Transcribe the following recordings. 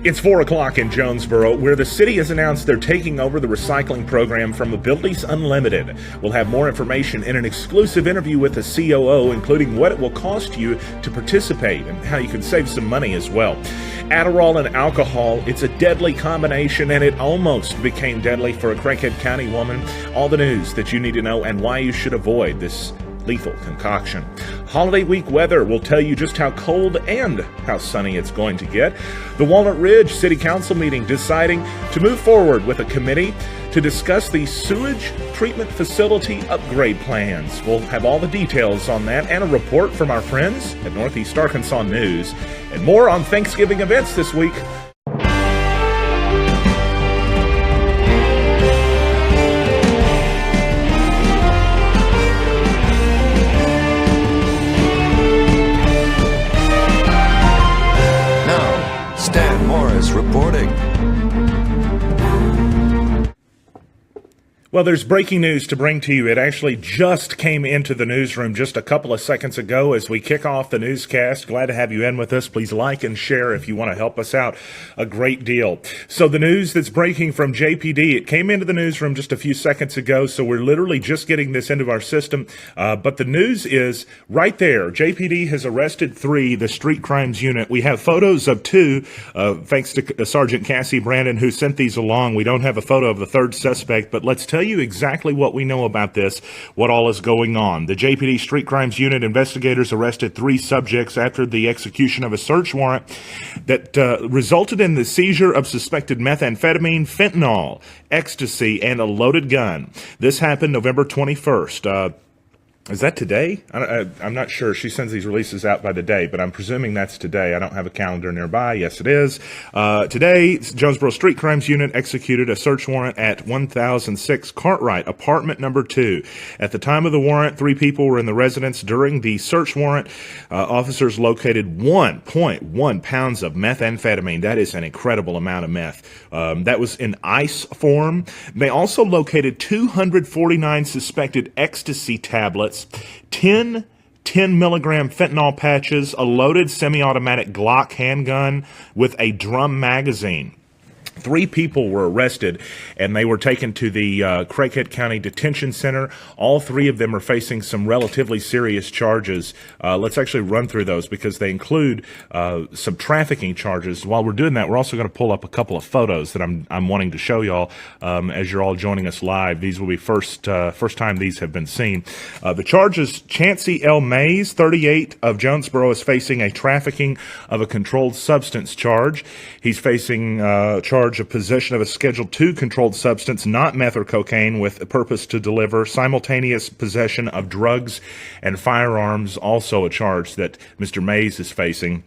It's 4 o'clock in Jonesboro, where the city has announced they're taking over the recycling program from Abilities Unlimited. We'll have more information in an exclusive interview with the COO, including what it will cost you to participate and how you can save some money as well. Adderall and alcohol, it's a deadly combination, and it almost became deadly for a Craighead County woman. All the news that you need to know and why you should avoid this lethal concoction. Holiday week weather will tell you just how cold and how sunny it's going to get. The Walnut Ridge City Council meeting deciding to move forward with a committee to discuss the sewage treatment facility upgrade plans. We'll have all the details on that and a report from our friends at Northeast Arkansas News, and more on Thanksgiving events this week. Reporting. Well, there's breaking news to bring to you. It actually just came into the newsroom just a couple of seconds ago as we kick off the newscast. Glad to have you in with us. Please like and share if you want to help us out a great deal. So the news that's breaking from JPD, it came into the newsroom just a few seconds ago, so we're literally just getting this into our system. But the news is right there. JPD has arrested 3, the street crimes unit. We have photos of 2, thanks to Sergeant Cassie Brandon, who sent these along. We don't have a photo of the 3rd suspect, but let's tell you exactly what we know about this, what all is going on. The JPD Street Crimes Unit investigators arrested 3 subjects after the execution of a search warrant that resulted in the seizure of suspected methamphetamine, fentanyl, ecstasy, and a loaded gun. This happened November 21st. Is that today? I'm not sure. She sends these releases out by the day, but I'm presuming that's today. I don't have a calendar nearby. Yes, it is. Today, Jonesboro Street Crimes Unit executed a search warrant at 1006 Cartwright, apartment number 2. At the time of the warrant, 3 people were in the residence. During the search warrant, officers located 1.1 pounds of methamphetamine. That is an incredible amount of meth. That was in ice form. They also located 249 suspected ecstasy tablets, 10 10-milligram fentanyl patches, a loaded semi-automatic Glock handgun with a drum magazine. 3 people were arrested, and they were taken to the Craighead County Detention Center. All 3 of them are facing some relatively serious charges. Let's actually run through those because they include some trafficking charges. While we're doing that, we're also going to pull up a couple of photos that I'm wanting to show y'all as you're all joining us live. These will be first time these have been seen. The charges: Chancey L. Mays, 38, of Jonesboro, is facing a trafficking of a controlled substance charge. He's facing charge of possession of a Schedule II controlled substance, not meth or cocaine, with a purpose to deliver, simultaneous possession of drugs and firearms, also a charge that Mr. Mays is facing.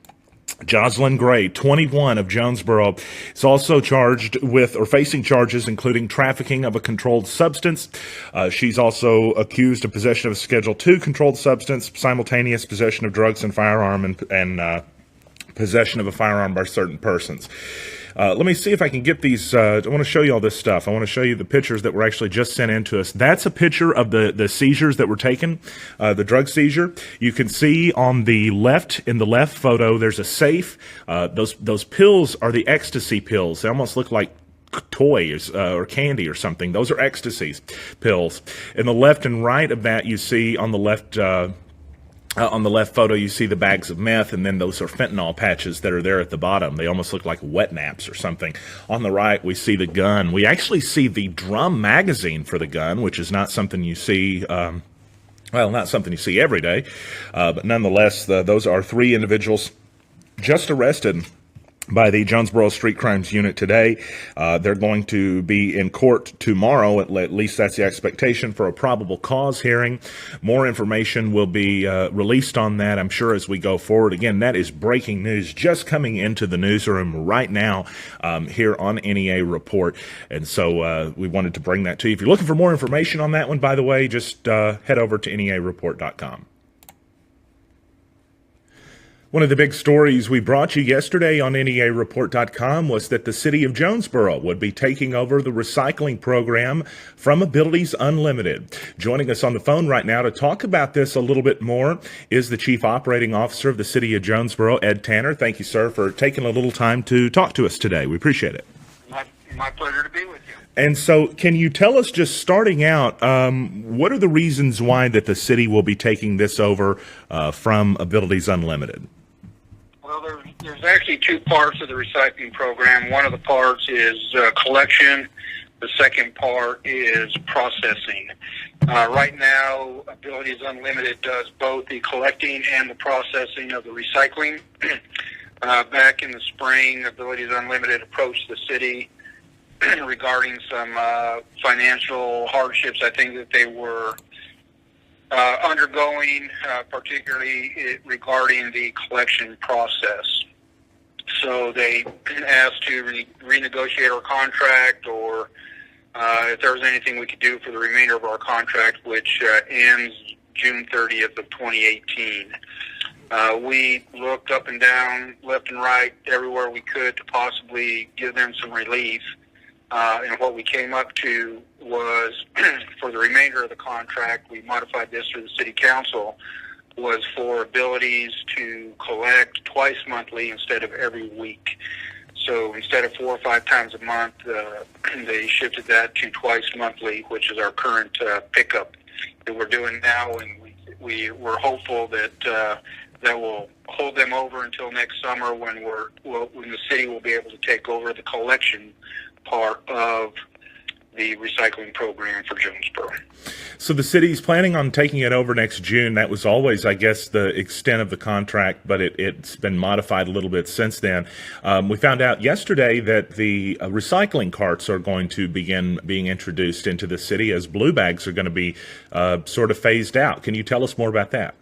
Jocelyn Gray, 21, of Jonesboro, is also charged with or facing charges including trafficking of a controlled substance. She's also accused of possession of a Schedule II controlled substance, simultaneous possession of drugs and firearm, and possession of a firearm by certain persons. Let me see if I can get these. I want to show you all this stuff. I want to show you the pictures that were actually just sent in to us. That's a picture of the seizures that were taken, the drug seizure. You can see on the left, in the left photo, there's a safe. Those pills are the ecstasy pills. They almost look like toys or candy or something. Those are ecstasy pills. In the left and right of that, you see on the left photo, you see the bags of meth, and then those are fentanyl patches that are there at the bottom. They almost look like wet naps or something. On the right, we see the gun. We actually see the drum magazine for the gun, which is not something you see, not something you see every day. But nonetheless, those are 3 individuals just arrested by the Jonesboro Street Crimes Unit today. They're going to be in court tomorrow, at least that's the expectation, for a probable cause hearing. More information will be released on that, I'm sure, as we go forward. Again, that is breaking news just coming into the newsroom right now here on NEA Report. And so we wanted to bring that to you. If you're looking for more information on that one, by the way, just head over to neareport.com. One of the big stories we brought you yesterday on NEAReport.com was that the city of Jonesboro would be taking over the recycling program from Abilities Unlimited. Joining us on the phone right now to talk about this a little bit more is the Chief Operating Officer of the city of Jonesboro, Ed Tanner. Thank you, sir, for taking a little time to talk to us today. We appreciate it. My pleasure to be with you. And so can you tell us, just starting out, what are the reasons why that the city will be taking this over from Abilities Unlimited? Well, there's actually two parts of the recycling program. One of the parts is collection. The second part is processing. Right now, Abilities Unlimited does both the collecting and the processing of the recycling. Back in the spring, Abilities Unlimited approached the city regarding some financial hardships I think that they were undergoing, particularly regarding the collection process. So they asked to renegotiate our contract, or if there was anything we could do for the remainder of our contract, which ends June 30th of 2018. We looked up and down, left and right, everywhere we could to possibly give them some relief. And what we came up to was, for the remainder of the contract, we modified this through the city council, was for Abilities to collect twice monthly instead of every week. So instead of 4 or 5 times a month, they shifted that to twice monthly, which is our current pickup that we're doing now. And we're hopeful that that will hold them over until next summer, when the city will be able to take over the collection part of the recycling program for Jonesboro. So the city's planning on taking it over next June. That was always, I guess, the extent of the contract, but it's been modified a little bit since then. We found out yesterday that the recycling carts are going to begin being introduced into the city, as blue bags are going to be sort of phased out. Can you tell us more about that?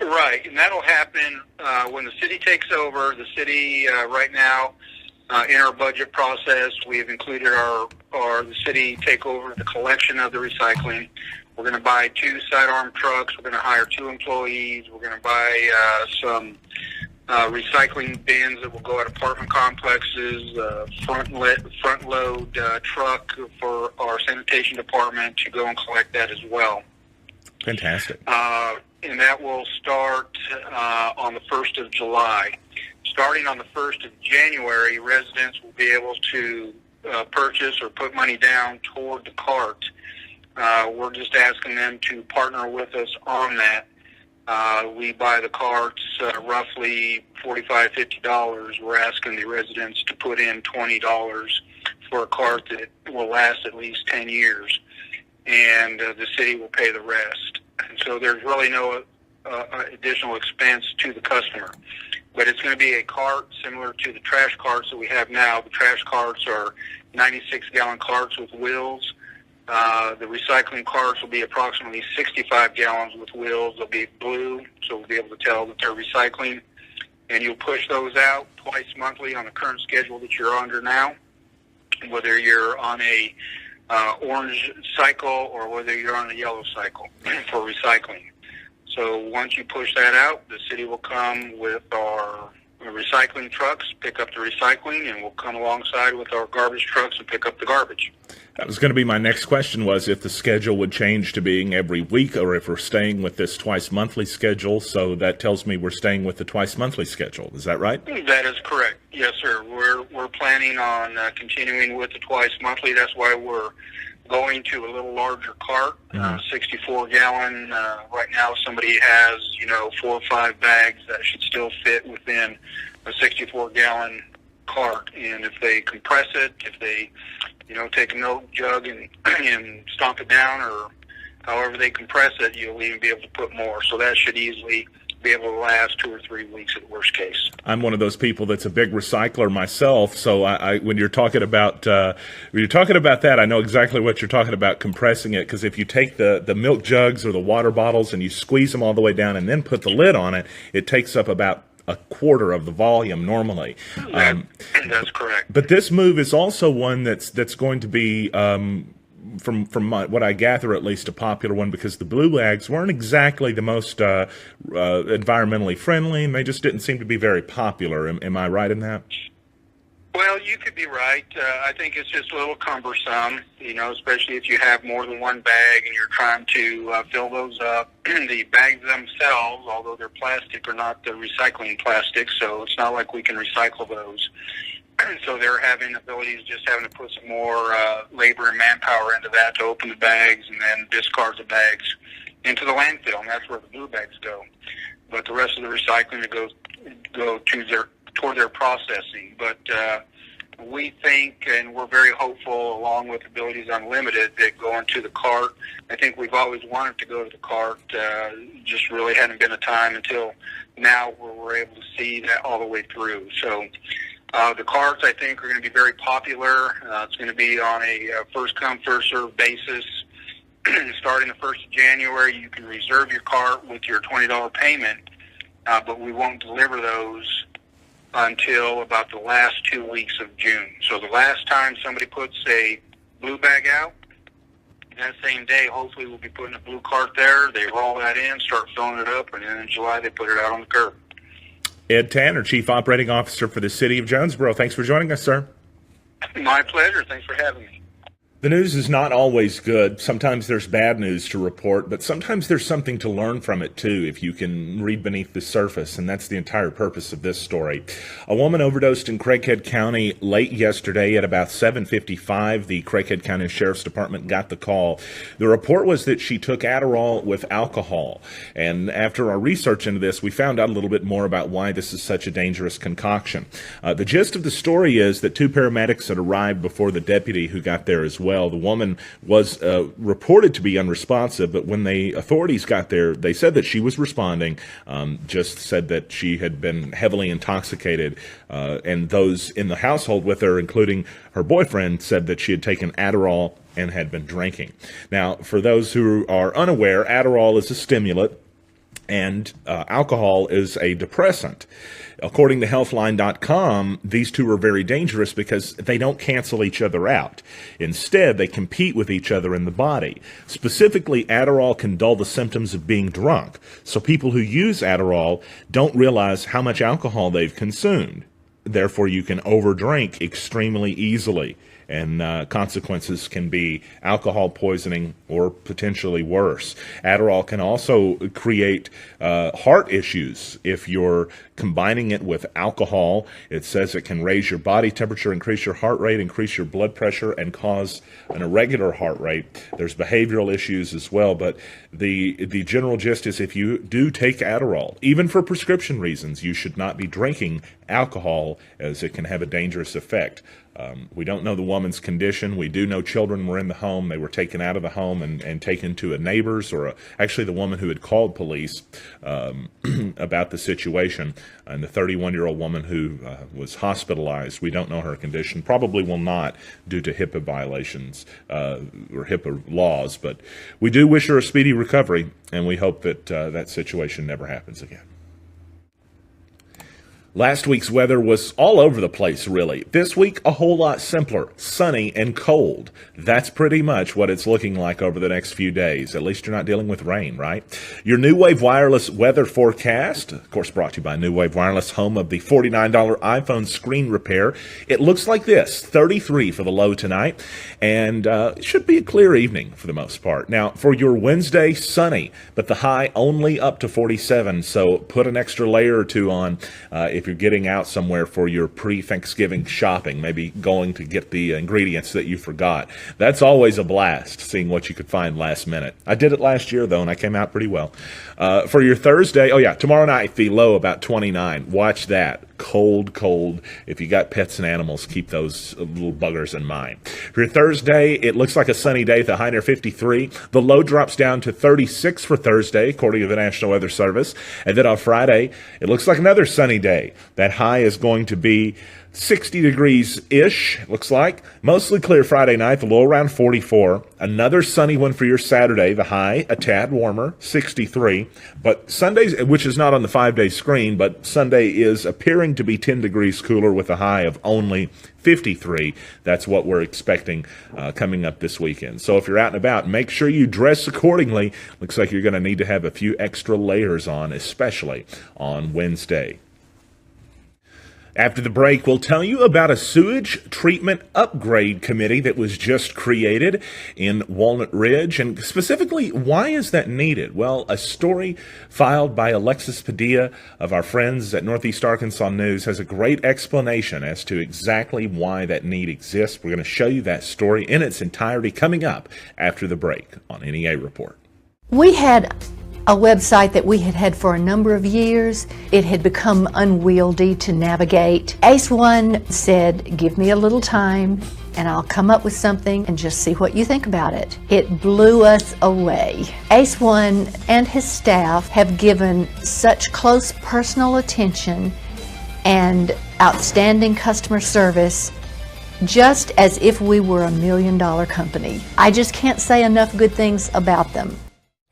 Right, and that'll happen when the city takes over. The city right now, in our budget process, we have included the city take over the collection of the recycling. We're going to buy 2 sidearm trucks. We're going to hire 2 employees. We're going to buy some recycling bins that will go at apartment complexes, front load truck for our sanitation department to go and collect that as well. Fantastic. And that will start on the 1st of July. Starting on the 1st of January, residents will be able to purchase or put money down toward the cart. We're just asking them to partner with us on that. We buy the carts roughly $45, $50. We're asking the residents to put in $20 for a cart that will last at least 10 years, and the city will pay the rest. And so there's really no additional expense to the customer. But it's going to be a cart similar to the trash carts that we have now. The trash carts are 96-gallon carts with wheels. The recycling carts will be approximately 65 gallons with wheels. They'll be blue, so we'll be able to tell that they're recycling. And you'll push those out twice monthly on the current schedule that you're under now, whether you're on a orange cycle or whether you're on a yellow cycle for recycling. So once you push that out, the city will come with our recycling trucks, pick up the recycling, and we'll come alongside with our garbage trucks and pick up the garbage. That was going to be my next question, was if the schedule would change to being every week, or if we're staying with this twice monthly schedule. So that tells me we're staying with the twice monthly schedule. Is that right? That is correct. Yes, sir. We're planning on continuing with the twice monthly. That's why we're going to a little larger cart, 64-gallon. Right now, somebody has 4 or 5 bags that should still fit within a 64-gallon cart. And if they compress it, if they take a milk jug and stomp it down, or however they compress it, you'll even be able to put more. So that should easily be able to last 2 or 3 weeks at worst case. I'm one of those people that's a big recycler myself, so when you're talking about that, I know exactly what you're talking about, compressing it, because if you take the milk jugs or the water bottles and you squeeze them all the way down and then put the lid on it, it takes up about a quarter of the volume normally. That's correct. But this move is also one that's going to be what I gather, at least a popular one, because the blue bags weren't exactly the most environmentally friendly, and they just didn't seem to be very popular. Am I right in that? Well, you could be right. I think it's just a little cumbersome, especially if you have more than one bag and you're trying to fill those up. The bags themselves, although they're plastic, are not the recycling plastic, so it's not like we can recycle those. So they're having abilities, just having to put some more labor and manpower into that to open the bags and then discard the bags into the landfill, and that's where the blue bags go. But the rest of the recycling go toward their processing. But we think, and we're very hopeful, along with Abilities Unlimited, that going to the cart, I think we've always wanted to go to the cart, just really hadn't been a time until now where we're able to see that all the way through. So the carts, I think, are going to be very popular. It's going to be on a first-come, first-served basis. Starting the 1st of January, you can reserve your cart with your $20 payment, but we won't deliver those until about the last 2 weeks of June. So the last time somebody puts a blue bag out, that same day, hopefully we'll be putting a blue cart there. They roll that in, start filling it up, and then in July they put it out on the curb. Ed Tanner, Chief Operating Officer for the City of Jonesboro. Thanks for joining us, sir. My pleasure. Thanks for having me. The news is not always good. Sometimes there's bad news to report, but sometimes there's something to learn from it, too, if you can read beneath the surface, and that's the entire purpose of this story. A woman overdosed in Craighead County late yesterday at about 7:55. The Craighead County Sheriff's Department got the call. The report was that she took Adderall with alcohol, and after our research into this, we found out a little bit more about why this is such a dangerous concoction. The gist of the story is that 2 paramedics had arrived before the deputy who got there as well. The woman was reported to be unresponsive, but when the authorities got there, they said that she was responding, just said that she had been heavily intoxicated, and those in the household with her, including her boyfriend, said that she had taken Adderall and had been drinking. Now, for those who are unaware, Adderall is a stimulant, and alcohol is a depressant. According to Healthline.com, these two are very dangerous because they don't cancel each other out. Instead, they compete with each other in the body. Specifically, Adderall can dull the symptoms of being drunk, so people who use Adderall don't realize how much alcohol they've consumed. Therefore, you can overdrink extremely easily, and consequences can be alcohol poisoning or potentially worse. Adderall can also create heart issues if you're combining it with alcohol. It says it can raise your body temperature, increase your heart rate, increase your blood pressure, and cause an irregular heart rate. There's behavioral issues as well, but the general gist is if you do take Adderall, even for prescription reasons, you should not be drinking alcohol, as it can have a dangerous effect. We don't know the woman's condition. We do know children were in the home. They were taken out of the home and taken to a neighbor's, or actually the woman who had called police about the situation, and the 31-year-old woman who was hospitalized. We don't know her condition. Probably will not, due to HIPAA violations or HIPAA laws, but we do wish her a speedy recovery, and we hope that that situation never happens again. Last week's weather was all over the place, really. This week, a whole lot simpler, sunny and cold. That's pretty much what it's looking like over the next few days. At least you're not dealing with rain, right? Your New Wave Wireless weather forecast, of course brought to you by New Wave Wireless, home of the $49 iPhone screen repair. It looks like this, 33 for the low tonight, and it should be a clear evening for the most part. Now, for your Wednesday, sunny, but the high only up to 47, so put an extra layer or two on if you're getting out somewhere for your pre-Thanksgiving shopping, maybe going to get the ingredients that you forgot. That's always a blast, seeing what you could find last minute. I did it last year, though, and I came out pretty well. For your Thursday, tomorrow night, the low about 29. Watch that. Cold, cold. If you got pets and animals, keep those little buggers in mind. For your Thursday, it looks like a sunny day with a high near 53. The low drops down to 36 for Thursday, according to the National Weather Service. And then on Friday, it looks like another sunny day. That high is going to be 60 degrees-ish, looks like. Mostly clear Friday night, the low around 44. Another sunny one for your Saturday, the high a tad warmer, 63. But Sunday, which is not on the 5-day screen, but Sunday is appearing to be 10 degrees cooler with a high of only 53. That's what we're expecting coming up this weekend. So if you're out and about, make sure you dress accordingly. Looks like you're going to need to have a few extra layers on, especially on Wednesday. After the break, we'll tell you about a sewage treatment upgrade committee that was just created in Walnut Ridge, and specifically, why is that needed? Well, a story filed by Alexis Padilla of our friends at Northeast Arkansas News has a great explanation as to exactly why that need exists. We're going to show you that story in its entirety coming up after the break on NEA Report. We had a website that we had had for a number of years. It had become unwieldy to navigate. Ace One said, give me a little time and I'll come up with something and just see what you think about it. It blew us away. Ace One and his staff have given such close personal attention and outstanding customer service, just as if we were $1 million company. I just can't say enough good things about them.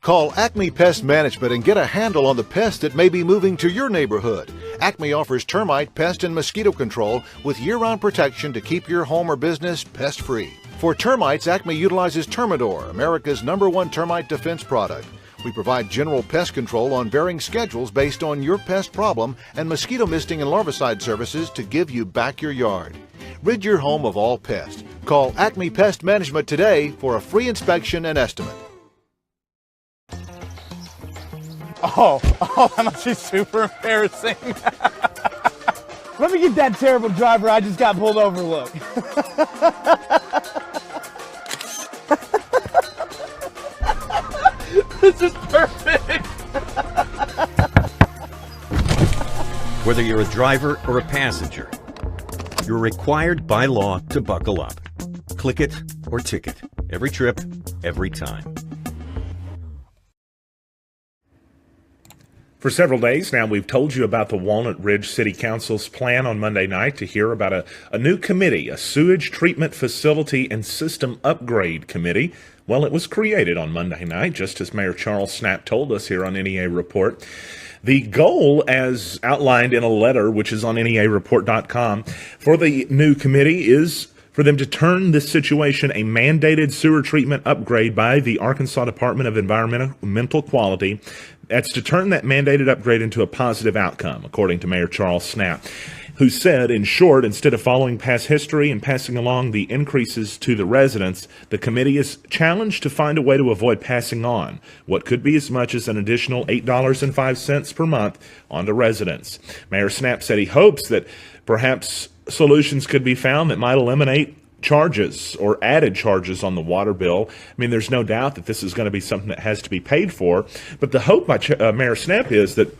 Call Acme Pest Management and get a handle on the pests that may be moving to your neighborhood. Acme offers termite, pest, and mosquito control with year-round protection to keep your home or business pest-free. For termites, Acme utilizes Termidor, America's #1 termite defense product. We provide general pest control on varying schedules based on your pest problem and mosquito misting and larvicide services to give you back your yard. Rid your home of all pests. Call Acme Pest Management today for a free inspection and estimate. Oh, that must be super embarrassing. Let me get that terrible driver I just got pulled over look. This is perfect. Whether you're a driver or a passenger, you're required by law to buckle up. Click it or ticket. Every trip, every time. For several days now, we've told you about the Walnut Ridge City Council's plan on Monday night to hear about a new committee, a sewage treatment facility and system upgrade committee. Well, it was created on Monday night, just as Mayor Charles Snapp told us here on NEA Report. The goal, as outlined in a letter, which is on NEAReport.com, for the new committee is for them to turn this situation a mandated sewer treatment upgrade by the Arkansas Department of Environmental Quality. That's to turn that mandated upgrade into a positive outcome, according to Mayor Charles Snapp, who said, in short, instead of following past history and passing along the increases to the residents, the committee is challenged to find a way to avoid passing on what could be as much as an additional $8.05 per month onto residents. Mayor Snapp said he hopes that perhaps solutions could be found that might eliminate charges or added charges on the water bill. I mean, there's no doubt that this is going to be something that has to be paid for, but the hope by Mayor Snapp is that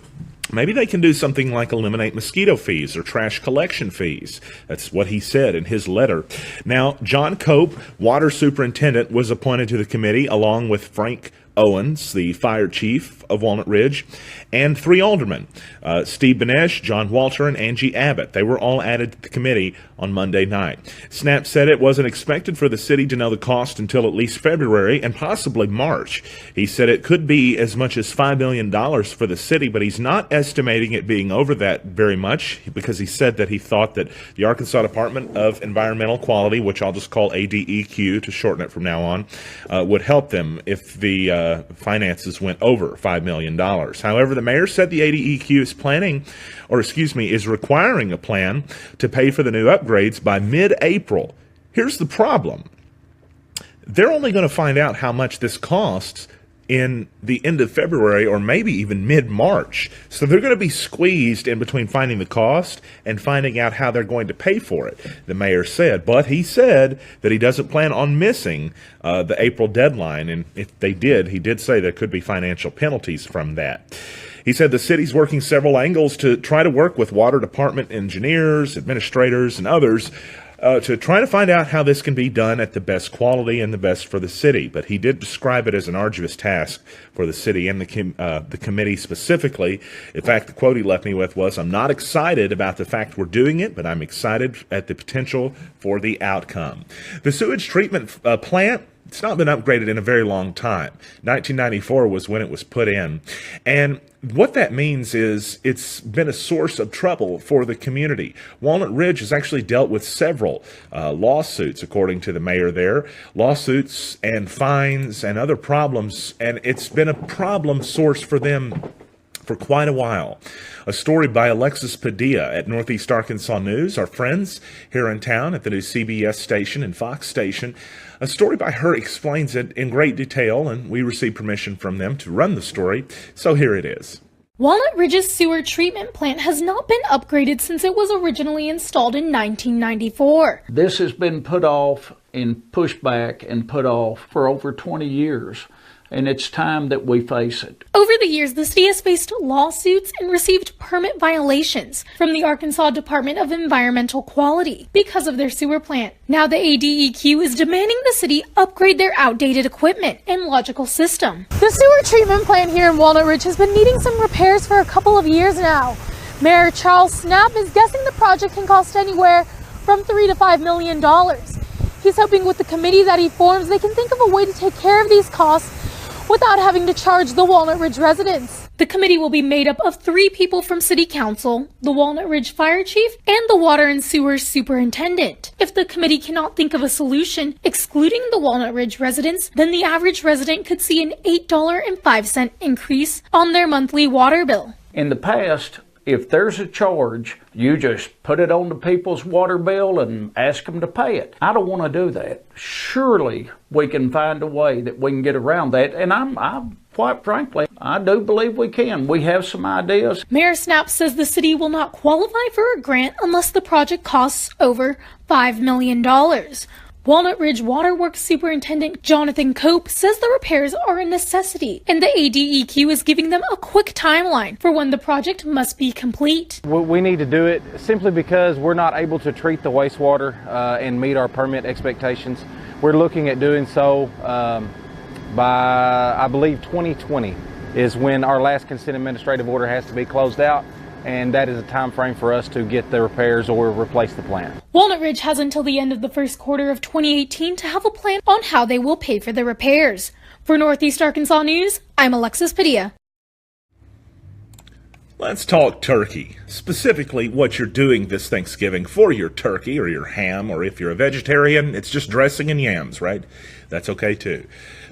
maybe they can do something like eliminate mosquito fees or trash collection fees. That's what he said in his letter. Now, John Cope, water superintendent, was appointed to the committee along with Frank Owens, the fire chief of Walnut Ridge, and 3 aldermen, Steve Benesh, John Walter, and Angie Abbott. They were all added to the committee on Monday night. Snapp said it wasn't expected for the city to know the cost until at least February and possibly March. He said it could be as much as $5 million for the city, but he's not estimating it being over that very much because he said that he thought that the Arkansas Department of Environmental Quality, which I'll just call ADEQ to shorten it from now on, would help them if the finances went over $5 million. However, the mayor said the ADEQ is requiring a plan to pay for the new upgrades by mid-April. Here's the problem. They're only going to find out how much this costs in the end of February or maybe even mid-March. So they're going to be squeezed in between finding the cost and finding out how they're going to pay for it, the mayor said. But he said that he doesn't plan on missing the April deadline. And if they did, he did say there could be financial penalties from that. He said the city's working several angles to try to work with water department engineers, administrators, and others to try to find out how this can be done at the best quality and the best for the city. But he did describe it as an arduous task for the city and the committee specifically. In fact, the quote he left me with was, "I'm not excited about the fact we're doing it, but I'm excited at the potential for the outcome." The sewage treatment plant, it's not been upgraded in a very long time. 1994 was when it was put in. And what that means is it's been a source of trouble for the community. Walnut Ridge has actually dealt with several lawsuits, according to the mayor there. Lawsuits and fines and other problems, and it's been a problem source for them for quite a while. A story by Alexis Padilla at Northeast Arkansas News, our friends here in town at the new CBS station and Fox station. A story by her explains it in great detail, and we received permission from them to run the story, so here it is. Walnut Ridge's sewer treatment plant has not been upgraded since it was originally installed in 1994. This has been put off and pushed back and put off for over 20 years. And it's time that we face it. Over the years, the city has faced lawsuits and received permit violations from the Arkansas Department of Environmental Quality because of their sewer plant. Now the ADEQ is demanding the city upgrade their outdated equipment and logical system. The sewer treatment plant here in Walnut Ridge has been needing some repairs for a couple of years now. Mayor Charles Snap is guessing the project can cost anywhere from $3 to $5 million. He's hoping with the committee that he forms, they can think of a way to take care of these costs without having to charge the Walnut Ridge residents. The committee will be made up of 3 people from City Council, the Walnut Ridge Fire Chief, and the Water and Sewer Superintendent. If the committee cannot think of a solution excluding the Walnut Ridge residents, then the average resident could see an $8.05 increase on their monthly water bill. In the past, if there's a charge, you just put it on the people's water bill and ask them to pay it. I don't want to do that. Surely we can find a way that we can get around that. And I'm quite frankly, I do believe we can. We have some ideas. Mayor Snap says the city will not qualify for a grant unless the project costs over $5 million. Walnut Ridge Waterworks Superintendent Jonathan Cope says the repairs are a necessity, and the ADEQ is giving them a quick timeline for when the project must be complete. We need to do it simply because we're not able to treat the wastewater and meet our permit expectations. We're looking at doing so by, I believe, 2020 is when our last consent administrative order has to be closed out. And that is a time frame for us to get the repairs or replace the plant. Walnut Ridge has until the end of the first quarter of 2018 to have a plan on how they will pay for the repairs. For Northeast Arkansas News, I'm Alexis Padilla. Let's talk turkey, specifically what you're doing this Thanksgiving for your turkey or your ham, or if you're a vegetarian, it's just dressing and yams, right? That's okay too.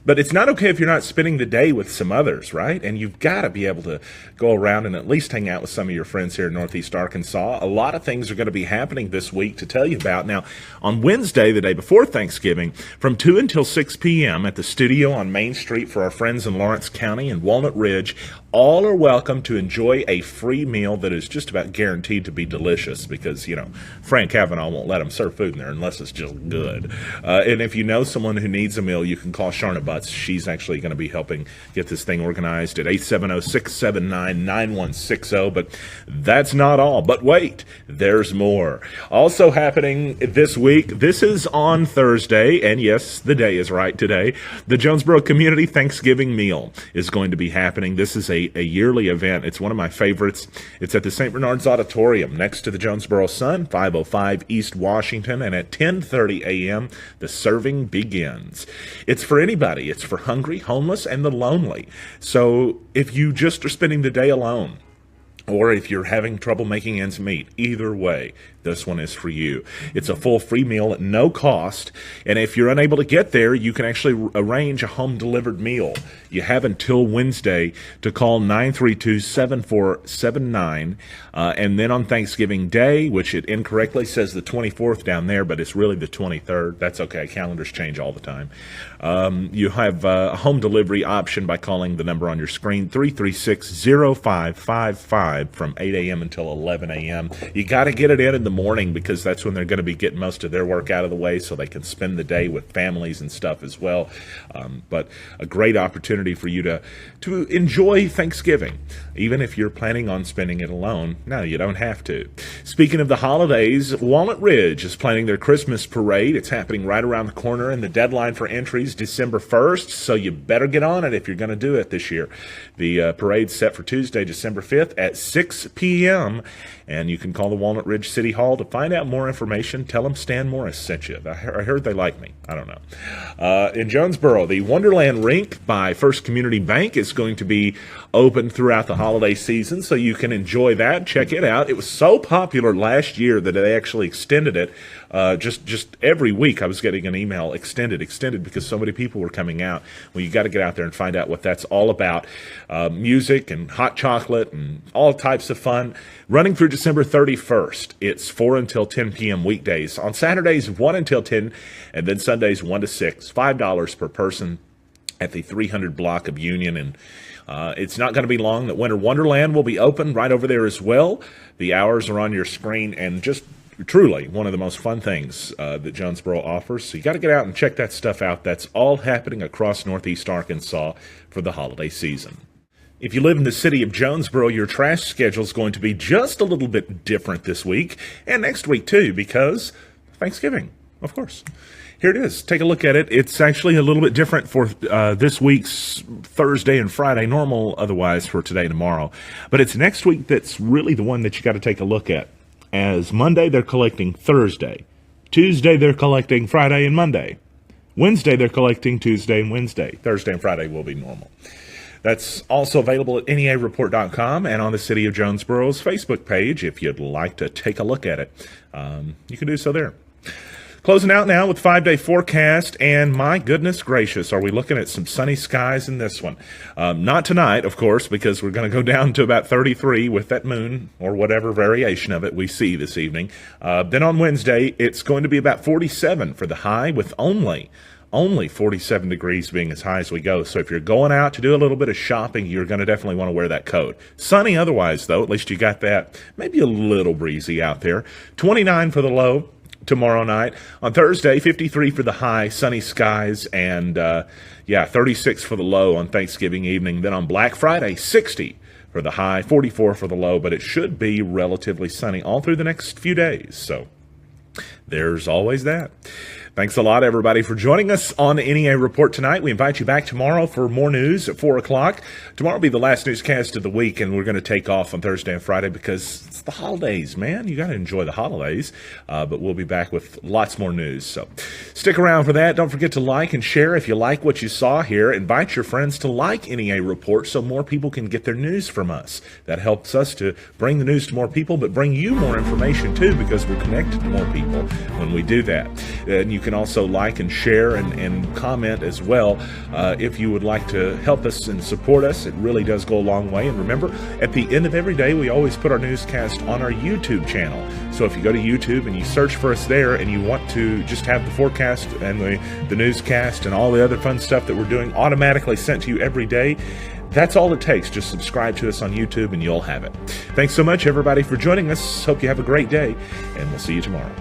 But it's not okay if you're not spending the day with some others, right? And you've got to be able to go around and at least hang out with some of your friends here in Northeast Arkansas. A lot of things are going to be happening this week to tell you about. Now, on Wednesday, the day before Thanksgiving, from 2 until 6 p.m. at the studio on Main Street for our friends in Lawrence County and Walnut Ridge, all are welcome to enjoy a free meal that is just about guaranteed to be delicious because, you know, Frank Kavanaugh won't let them serve food in there unless it's just good. And if you know someone who needs a meal, you can call Sharna Butts. She's actually going to be helping get this thing organized at 870-679-9160. But that's not all. But wait, there's more. Also happening this week, this is on Thursday, and yes, the day is right today. The Jonesboro Community Thanksgiving Meal is going to be happening. This is a yearly event. It's one of my favorites. It's at the St. Bernard's Auditorium next to the Jonesboro Sun, 505 East Washington, and at 10:30 a.m. the serving begins. It's for anybody. It's for hungry, homeless, and the lonely. So if you just are spending the day alone, or if you're having trouble making ends meet, either way, this one is for you. It's a full free meal at no cost, and if you're unable to get there, you can actually arrange a home-delivered meal. You have until Wednesday to call 932-7479, and then on Thanksgiving Day, which it incorrectly says the 24th down there, but it's really the 23rd. That's okay. Calendars change all the time. You have a home delivery option by calling the number on your screen, 336-0555. live from 8 a.m. until 11 a.m. You got to get it in the morning because that's when they're going to be getting most of their work out of the way so they can spend the day with families and stuff as well. But a great opportunity for you to enjoy Thanksgiving, even if you're planning on spending it alone. No, you don't have to. Speaking of the holidays, Walnut Ridge is planning their Christmas parade. It's happening right around the corner, and the deadline for entries December 1st, so you better get on it if you're going to do it this year. The parade's set for Tuesday, December 5th at 6 p.m., and you can call the Walnut Ridge City Hall to find out more information. Tell them Stan Morris sent you. I heard they like me. I don't know. In Jonesboro, the Wonderland Rink by First Community Bank is going to be open throughout the holiday season, so you can enjoy that. Check it out. It was so popular last year that they actually extended it. Just every week I was getting an email, extended, because so many people were coming out. Well, you got to get out there and find out what that's all about. Music and hot chocolate and all types of fun. Running through December 31st. It's 4 until 10 p.m. weekdays. On Saturdays, 1 until 10, and then Sundays, 1 to 6. $5 per person at the 300 block of Union. And it's not going to be long that Winter Wonderland will be open right over there as well. The hours are on your screen, and just truly one of the most fun things that Jonesboro offers. So you got to get out and check that stuff out. That's all happening across Northeast Arkansas for the holiday season. If you live in the city of Jonesboro, your trash schedule is going to be just a little bit different this week and next week too, because Thanksgiving, of course. Here it is. Take a look at it. It's actually a little bit different for this week's Thursday and Friday, normal otherwise for today and tomorrow. But it's next week that's really the one that you got to take a look at. As Monday, they're collecting Thursday. Tuesday, they're collecting Friday and Monday. Wednesday, they're collecting Tuesday and Wednesday. Thursday and Friday will be normal. That's also available at neareport.com and on the City of Jonesboro's Facebook page if you'd like to take a look at it. You can do so there. Closing out now with 5-day forecast, and my goodness gracious, are we looking at some sunny skies in this one? Not tonight, of course, because we're going to go down to about 33 with that moon, or whatever variation of it we see this evening. Then on Wednesday, it's going to be about 47 for the high, with only 47 degrees being as high as we go. So if you're going out to do a little bit of shopping, you're going to definitely want to wear that coat. Sunny otherwise, though. At least you got that. Maybe a little breezy out there. 29 for the low tomorrow night. On Thursday, 53 for the high, sunny skies, and 36 for the low on Thanksgiving evening. Then on Black Friday, 60 for the high, 44 for the low, but it should be relatively sunny all through the next few days. So there's always that. Thanks a lot, everybody, for joining us on the NEA Report tonight. We invite you back tomorrow for more news at 4 o'clock. Tomorrow will be the last newscast of the week, and we're going to take off on Thursday and Friday because it's the holidays, man. You got to enjoy the holidays. But we'll be back with lots more news. So stick around for that. Don't forget to like and share if you like what you saw here. Invite your friends to like NEA Report so more people can get their news from us. That helps us to bring the news to more people, but bring you more information, too, because we're connected to more people when we do that. And you can also like and share and comment as well if you would like to help us and support us. It really does go a long way. And remember, at the end of every day, we always put our newscast on our YouTube channel. So if you go to YouTube and you search for us there and you want to just have the forecast and the newscast and all the other fun stuff that we're doing automatically sent to you every day, that's all it takes. Just subscribe to us on YouTube and you'll have it. Thanks so much, everybody, for joining us. Hope you have a great day, and we'll see you tomorrow.